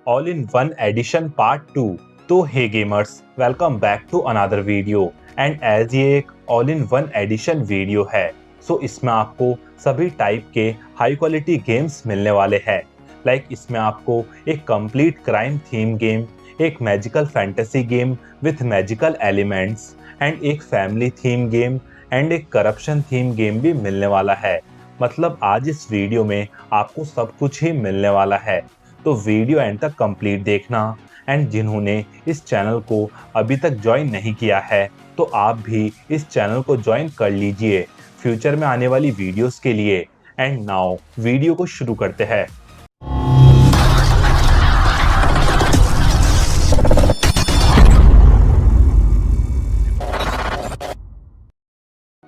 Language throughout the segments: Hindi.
All in one edition part 2। तो hey gamers, welcome back to another video. And as ये एक all in one edition video है, सो इसमें आपको सभी टाइप के हाई क्वालिटी गेम्स मिलने वाले हैं। लाइक इसमें आपको एक कंप्लीट क्राइम थीम गेम, एक magical fantasy game with magical elements and एक फैमिली थीम गेम एंड एक करप्शन थीम गेम भी मिलने वाला है। मतलब आज इस वीडियो में आपको सब कुछ ही मिलने वाला है, तो वीडियो एंड तक कंप्लीट देखना। एंड जिन्होंने इस चैनल को अभी तक ज्वाइन नहीं किया है, तो आप भी इस चैनल को ज्वाइन कर लीजिए फ्यूचर में आने वाली वीडियोस के लिए। एंड नाउ वीडियो को शुरू करते हैं।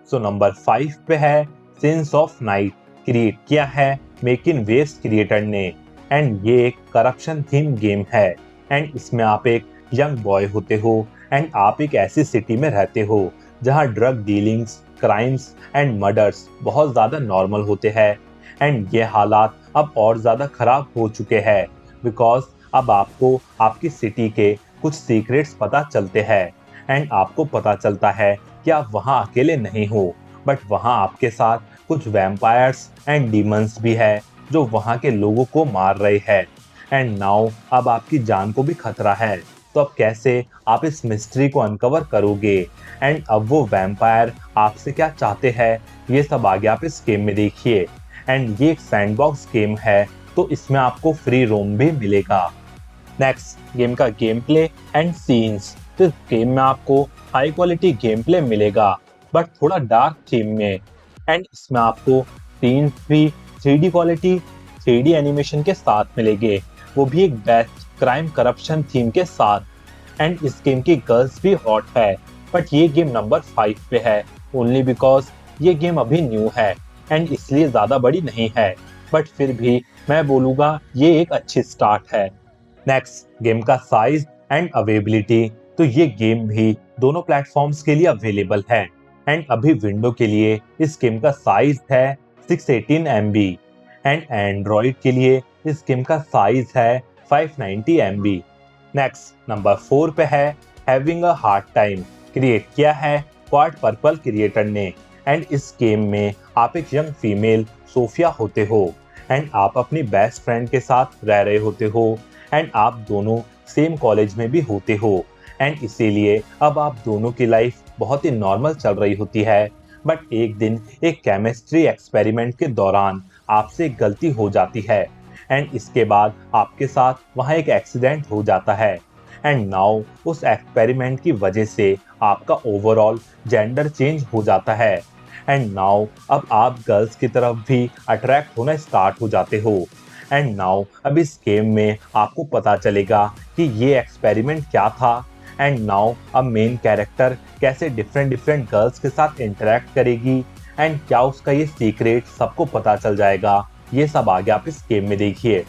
सो नंबर 5 पे है सेंस ऑफ नाइट। क्रिएट किया है मेक इन वेव्स क्रिएटर ने। एंड ये एक करप्शन थीम गेम है। एंड इसमें आप एक यंग बॉय होते हो एंड आप एक ऐसी सिटी में रहते हो जहां drug dealings, crimes and murders बहुत ज़्यादा नॉर्मल होते हैं। एंड ये हालात अब और ज़्यादा खराब हो चुके हैं बिकॉज अब आपको आपकी सिटी के कुछ सीक्रेट्स पता चलते हैं। एंड आपको पता चलता है कि आप वहाँ अकेले नहीं हो, बट वहाँ आपके साथ कुछ वैम्पायर्स एंड डीमंस भी है जो वहाँ के लोगों को मार रहे हैं। एंड नाउ अब आपकी जान को भी खतरा है, तो अब कैसे आप इस मिस्ट्री को अनकवर करोगे एंड अब वो वैम्पायर आपसे क्या चाहते हैं, ये सब आगे आप इस गेम में देखिए। एंड ये एक सैंडबॉक्स गेम है, तो इसमें आपको फ्री रोम भी मिलेगा। नेक्स्ट गेम का गेम प्ले एंड सीन्स। तो इस गेम में आपको हाई क्वालिटी गेम प्ले मिलेगा बट थोड़ा डार्क थीम में। एंड इसमें आपको सीन्स भी 3D क्वालिटी, 3D एनिमेशन के साथ मिलेंगे, वो भी एक बेस्ट क्राइम करप्शन थीम के साथ। एंड इस गेम की गर्ल्स भी हॉट है, बट ये गेम नंबर 5 पे है ओनली बिकॉज ये गेम अभी न्यू है एंड इसलिए ज़्यादा बड़ी नहीं है, बट फिर भी मैं बोलूँगा ये एक अच्छी स्टार्ट है। नेक्स्ट गेम का साइज एंड अवेलेबिलिटी। तो ये गेम भी दोनों प्लेटफॉर्म्स के लिए अवेलेबल है। एंड अभी विंडो के लिए इस गेम का साइज है 618 MB एंड एंड्रॉइड के लिए इस गेम का साइज है 590 MB। नेक्स्ट नंबर 4 पे है having a hard time. Create किया है क्वाड पर्पल क्रिएटर ने। एंड इस गेम में आप एक यंग फीमेल सोफिया होते हो एंड आप अपनी बेस्ट फ्रेंड के साथ रह रहे होते हो एंड आप दोनों सेम कॉलेज में भी होते हो। एंड इसीलिए अब आप दोनों की लाइफ बहुत ही नॉर्मल चल रही होती है, बट एक दिन एक केमिस्ट्री एक्सपेरिमेंट के दौरान आपसे एक गलती हो जाती है एंड इसके बाद आपके साथ वहाँ एक एक्सीडेंट हो जाता है। एंड नाउ उस एक्सपेरिमेंट की वजह से आपका ओवरऑल जेंडर चेंज हो जाता है। एंड नाउ अब आप गर्ल्स की तरफ भी अट्रैक्ट होना स्टार्ट हो जाते हो। एंड नाउ अब इस गेम में आपको पता चलेगा कि ये एक्सपेरिमेंट क्या था। एंड नाउ अब मेन कैरेक्टर कैसे डिफरेंट डिफरेंट गर्ल्स के साथ इंटरेक्ट करेगी एंड क्या उसका ये सीक्रेट सबको पता चल जाएगा, ये सब आगे आप इस गेम में देखिए।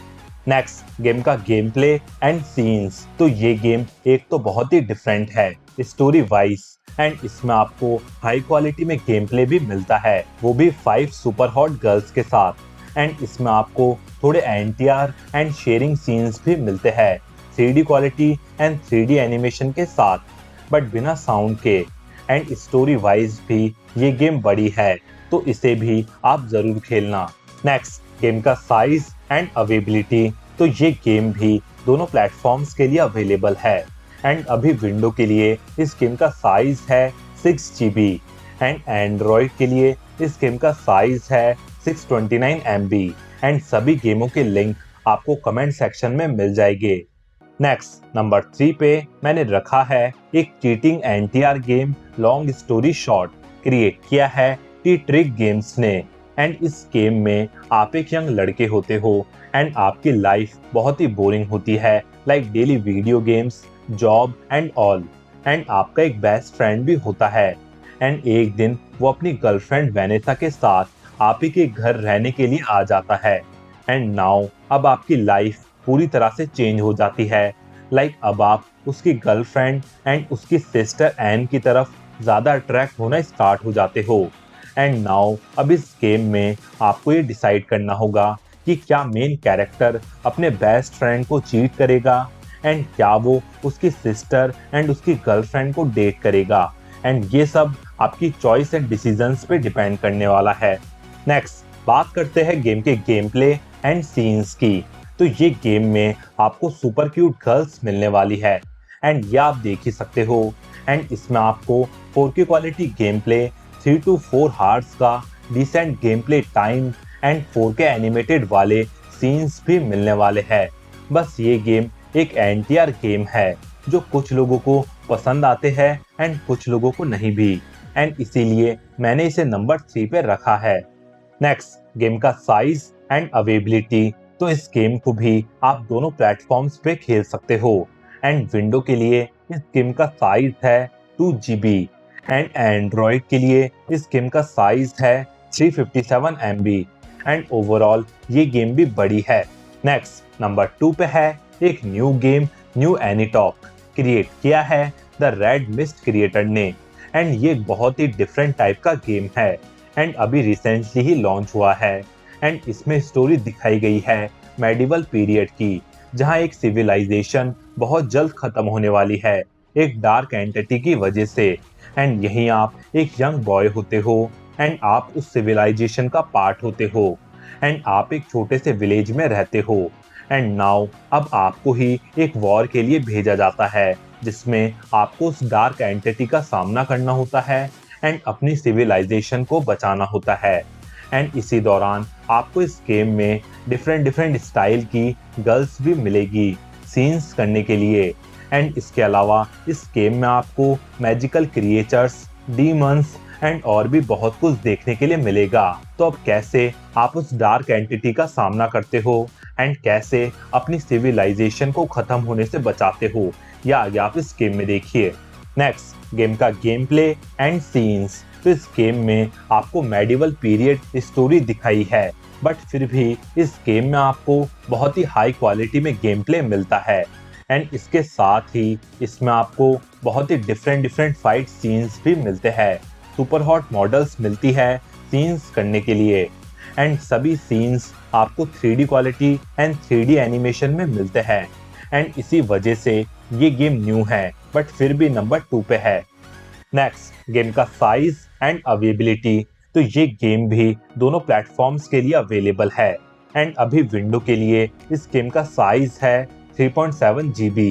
नेक्स्ट गेम का गेम प्ले एंड सीन्स। तो ये गेम एक तो बहुत ही डिफरेंट है स्टोरी वाइज एंड इसमें आपको हाई क्वालिटी में गेम प्ले भी मिलता है, वो भी 5 सुपर हॉट गर्ल्स के साथ। एंड इसमें आपको थोड़े एनटीआर एंड शेयरिंग सीन्स भी मिलते हैं 3D quality and 3D animation के साथ, बट बिना साउंड के। एंड स्टोरी वाइज भी ये गेम बड़ी है, तो इसे भी आप जरूर खेलना। नेक्स्ट गेम का साइज एंड अवेलेबिलिटी। तो ये गेम भी दोनों प्लेटफॉर्म्स के लिए अवेलेबल है। एंड अभी विंडो के लिए इस गेम का साइज है 6 GB एंड एंड्रॉइड के लिए इस गेम का साइज है 629 MB। एंड सभी गेमों के लिंक आपको कमेंट सेक्शन में मिल जाएंगे। नेक्स्ट नंबर 3 पे मैंने रखा है एक cheating NTR game long story short. Create किया है टी ट्रिक गेम्स ने। एंड इस गेम में आप एक यंग लड़के होते हो एंड आपकी लाइफ बहुत ही बोरिंग होती है, like daily video games, job and all. And आपका एक बेस्ट फ्रेंड भी होता है एंड एक दिन वो अपनी गर्लफ्रेंड वेनेसा के साथ आप ही के घर रहने के लिए आ जाता है। एंड नाउ अब आपकी लाइफ पूरी तरह से चेंज हो जाती है, लाइक अब आप उसकी गर्लफ्रेंड एंड उसकी सिस्टर एन की तरफ ज़्यादा अट्रैक्ट होना स्टार्ट हो जाते हो। एंड नाउ अब इस गेम में आपको ये डिसाइड करना होगा कि क्या मेन कैरेक्टर अपने बेस्ट फ्रेंड को चीट करेगा एंड क्या वो उसकी सिस्टर एंड उसकी गर्लफ्रेंड को डेट करेगा एंड ये सब आपकी चॉइस एंड डिसीजंस पे डिपेंड करने वाला है। नेक्स्ट बात करते हैं गेम के गेम प्ले एंड सीन्स की। तो ये गेम में आपको सुपर क्यूट गर्ल्स मिलने वाली है एंड ये आप देख ही सकते हो एंड इसमें आपको 4K quality game play, 3 to 4 hours का decent game play time and 4K animated वाले सीन्स भी मिलने वाले हैं। बस ये गेम एक एनटीआर गेम है जो कुछ लोगों को पसंद आते हैं एंड कुछ लोगों को नहीं भी एंड इसीलिए मैंने इसे नंबर 3 पे रखा है। नेक्स्ट गेम का साइज एंड अवेबिलिटी। तो इस गेम को भी आप दोनों प्लेटफॉर्म्स पे खेल सकते हो एंड विंडो के लिए इस गेम का साइज है 2 GB एंड एंड्रॉइड के लिए इस गेम का साइज है 357 MB एंड ओवरऑल ये गेम भी बड़ी है। नेक्स्ट नंबर 2 पे है एक न्यू गेम न्यू एनीटॉक। क्रिएट किया है द रेड मिस्ट क्रिएटर ने एंड ये बहुत ही डिफरेंट टाइप का गेम है एंड अभी रिसेंटली ही लॉन्च हुआ है एंड इसमें स्टोरी दिखाई गई है मेडिवल पीरियड की, जहां एक सिविलाइजेशन बहुत जल्द खत्म होने वाली है एक डार्क एंटिटी की वजह से एंड यहीं आप एक यंग बॉय होते हो एंड आप उस सिविलाइजेशन का पार्ट होते हो एंड आप एक छोटे से विलेज में रहते हो एंड नाउ अब आपको ही एक वॉर के लिए भेजा जाता है जिसमें आपको उस डार्क एंटिटी का सामना करना होता है एंड अपनी सिविलाइजेशन को बचाना होता है एंड इसी दौरान आपको इस गेम में डिफरेंट स्टाइल की गर्ल्स भी मिलेगी सीन्स करने के लिए एंड इसके अलावा इस गेम में आपको मैजिकल क्रिएचर्स, डीमंस एंड और भी बहुत कुछ देखने के लिए मिलेगा। तो अब कैसे आप उस डार्क एंटिटी का सामना करते हो एंड कैसे अपनी सिविलाइजेशन को खत्म होने से बचाते हो, या आगे आप इस गेम में देखिए। नेक्स्ट गेम का गेम प्ले एंड सीन्स। तो इस गेम में आपको मेडिवल पीरियड स्टोरी दिखाई है बट फिर भी इस गेम में आपको बहुत ही हाई क्वालिटी में गेम प्ले मिलता है एंड इसके साथ ही इसमें आपको बहुत ही डिफरेंट फाइट सीन्स भी मिलते हैं। सुपर हॉट मॉडल्स मिलती है सीन्स करने के लिए एंड सभी सीन्स आपको 3D quality and 3D animation में मिलते हैं एंड इसी वजह से ये गेम न्यू है बट फिर भी नंबर 2 पे है। नेक्स्ट गेम का साइज एंड अवेबिलिटी। तो ये गेम भी दोनों प्लेटफॉर्म्स के लिए अवेलेबल है एंड अभी विंडो के लिए इस गेम का साइज है 3.7 GB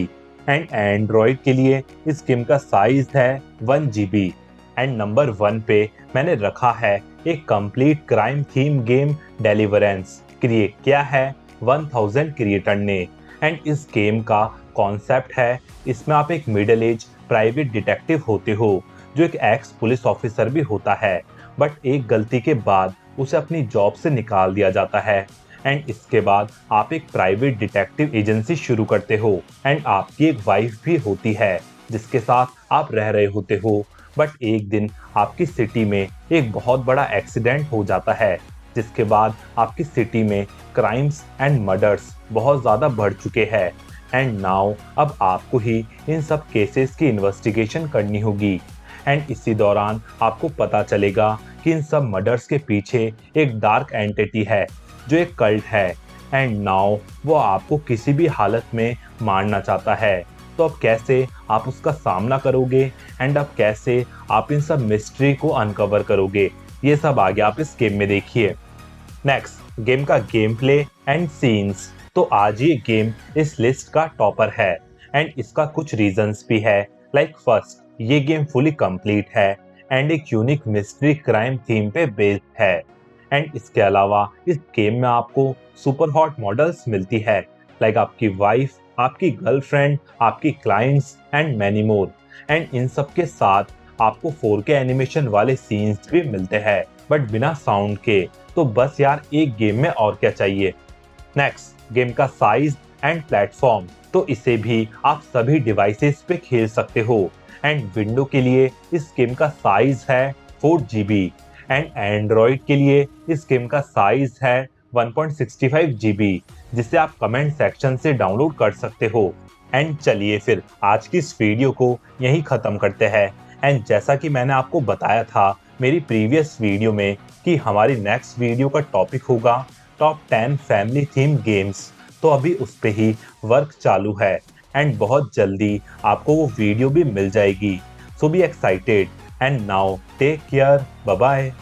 एंड एंड्रॉइड के लिए इस गेम का साइज है 1 GB एंड नंबर 1 पे मैंने रखा है एक complete crime theme game deliverance. Create किया है 1000 क्रिएटर ने एंड इस गेम का कॉन्सेप्ट है इसमें आप एक मिडिल एज प्राइवेट डिटेक्टिव होते हो जो एक एक्स पुलिस ऑफिसर भी होता है बट एक गलती के बाद उसे अपनी जॉब से निकाल दिया जाता है एंड इसके बाद आप एक प्राइवेट डिटेक्टिव एजेंसी शुरू करते हो एंड आपकी एक वाइफ भी होती है जिसके साथ आप रह रहे होते हो बट एक दिन आपकी सिटी में एक बहुत बड़ा एक्सीडेंट हो जाता है जिसके बाद आपकी सिटी में क्राइम्स एंड मर्डर्स बहुत ज़्यादा बढ़ चुके हैं एंड नाउ अब आपको ही इन सब केसेस की इन्वेस्टिगेशन करनी होगी एंड इसी दौरान आपको पता चलेगा कि इन सब मर्डर्स के पीछे एक डार्क एंटिटी है जो एक कल्ट है एंड नाउ वो आपको किसी भी हालत में मारना चाहता है। तो अब कैसे आप उसका सामना करोगे एंड अब कैसे आप इन सब मिस्ट्री को अनकवर करोगे, ये सब आगे आप इस गेम में देखिए। नेक्स्ट गेम का गेम प्ले एंड सीन्स। तो आज ये गेम इस लिस्ट का टॉपर है एंड इसका कुछ रीजंस भी है। लाइक फर्स्ट, ये गेम फुली कंप्लीट है एंड एक यूनिक मिस्ट्री क्राइम थीम पे बेस्ड है एंड इसके अलावा इस गेम में आपको सुपर हॉट मॉडल्स मिलती है लाइक आपकी वाइफ, आपकी गर्लफ्रेंड, आपकी clients and many more and in सब के साथ आपको 4K एनिमेशन वाले सीन्स भी मिलते हैं बट बिना साउंड के। तो बस यार एक गेम में और क्या चाहिए। नेक्स्ट गेम का साइज एंड प्लेटफॉर्म। तो इसे भी आप सभी डिवाइसेस पे खेल सकते हो एंड विंडो के लिए इस गेम का साइज है 4 GB एंड एंड्रॉइड के लिए इस गेम का साइज है 1.65 GB जिसे आप कमेंट सेक्शन से डाउनलोड कर सकते हो। एंड चलिए फिर आज की इस वीडियो को यहीं ख़त्म करते हैं एंड जैसा कि मैंने आपको बताया था मेरी प्रीवियस वीडियो में कि हमारी नेक्स्ट वीडियो का टॉपिक होगा टॉप 10 फैमिली थीम गेम्स, तो अभी उस पे ही वर्क चालू है एंड बहुत जल्दी आपको वो वीडियो भी मिल जाएगी। So be excited and now take care, bye bye.